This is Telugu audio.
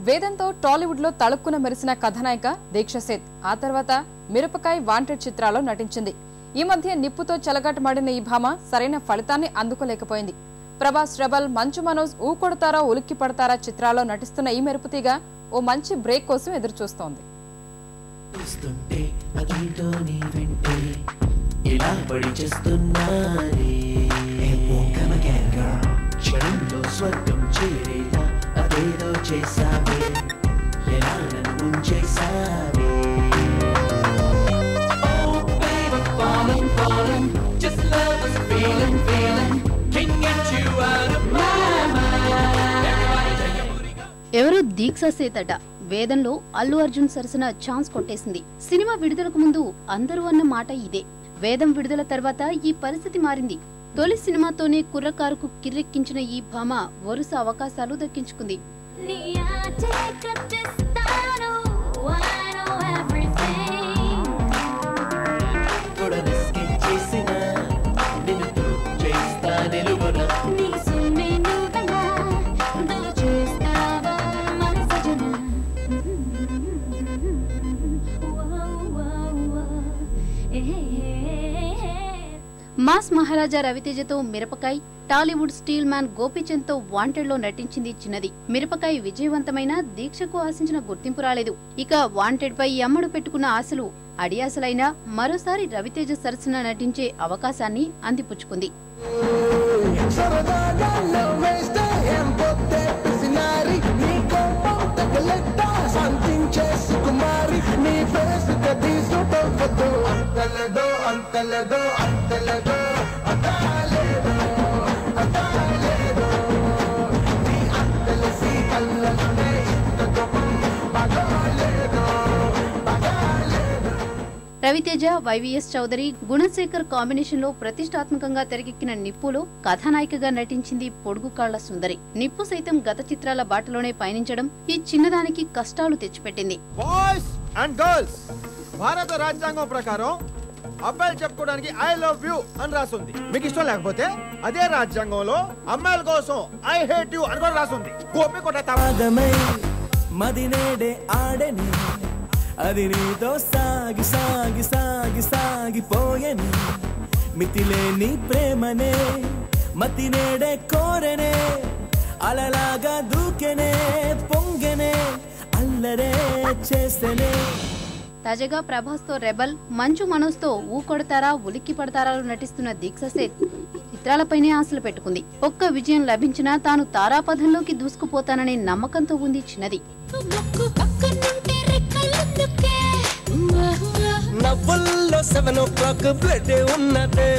వేదంతో టాలీవుడ్ లో తళుక్కున మెరిసిన కథానాయిక దీక్ష సేథ్ ఆ తర్వాత మిరపకాయ్ వాంటెడ్ చిత్రాల్లో నటించింది. ఈ మధ్య నిప్పుతో చెలగాటమాడిన ఈ భామ సరైన ఫలితాన్ని అందుకోలేకపోయింది. ప్రభాస్, రెబల్, మంచు మనోజ్, ఊ కొడతారా ఉలిక్కి పడతారా చిత్రాల్లో నటిస్తున్న ఈ మెరుపుతీగ ఓ మంచి బ్రేక్ కోసం ఎదురుచూస్తోంది. ఎవరో దీక్ష సేథ్ అట వేదంలో అల్లు అర్జున్ సరసన ఛాన్స్ కొట్టేసింది. సినిమా విడుదలకు ముందు అందరూ అన్న మాట ఇదే. వేదం విడుదల తర్వాత ఈ పరిస్థితి మారింది. తొలి సినిమాతోనే కుర్రకారుకు కిర్రెక్కించిన ఈ భామ వరుస అవకాశాలు దక్కించుకుంది. మాస్ మహారాజా రవితేజతో మిరపకాయ్, టాలీవుడ్ స్టీల్ మ్యాన్ గోపీచంద్ తో వాంటెడ్ లో నటించింది చిన్నది. మిరపకాయ్ విజయవంతమైన దీక్షకు ఆశించిన గుర్తింపు రాలేదు. ఇక వాంటెడ్ పై అమ్మడు పెట్టుకున్న ఆశలు అడియాసలైనా మరోసారి రవితేజ సరసన నటించే అవకాశాన్ని అందిపుచ్చుకుంది. రవితేజ, వైవిఎస్ చౌదరి, గుణశేఖర్ కాంబినేషన్ లో ప్రతిష్టాత్మకంగా తెరకెక్కిన నిప్పులో కథానాయికగా నటించింది పొడుగు కాళ్ల సుందరి. నిప్పు సైతం గత చిత్రాల బాటలోనే పయనించడం ఈ చిన్నదానికి కష్టాలు తెచ్చిపెట్టింది. బాయ్స్ అండ్ గర్ల్స్, భారత రాజ్యాంగం ప్రకారం అబ్బాయిలు చెప్పుకోవడానికి ఐ లవ్ యూ అని రాసుంది. మీకు ఇష్టం లేకపోతే అదే రాజ్యాంగంలో అమ్మాయిల కోసం ఐ హేట్ యూ అని కూడా రాసుంది. గోపి మదినేడే ఆడని అది నీతో సాగి సాగి సాగి సాగిపోయని మితిలేని ప్రేమనే మతినేడే కోరనే అలలాగా దూకెనే పొంగెనే అల్లరే చేసెనే. తాజాగా ప్రభాస్ తో రెబల్, మంచు మనోజ్ తో ఊ కొడతారా ఉలిక్కి పడతారాలో నటిస్తున్న దీక్ష సేథ్ చిత్రాలపైనే ఆశలు పెట్టుకుంది. ఒక్క విజయం లభించినా తాను తారాపథంలోకి దూసుకుపోతాననే నమ్మకంతో ఉంది చిన్నది. నవ్వుల్లో 7 o'clock బ్లడ్ ఉన్నదే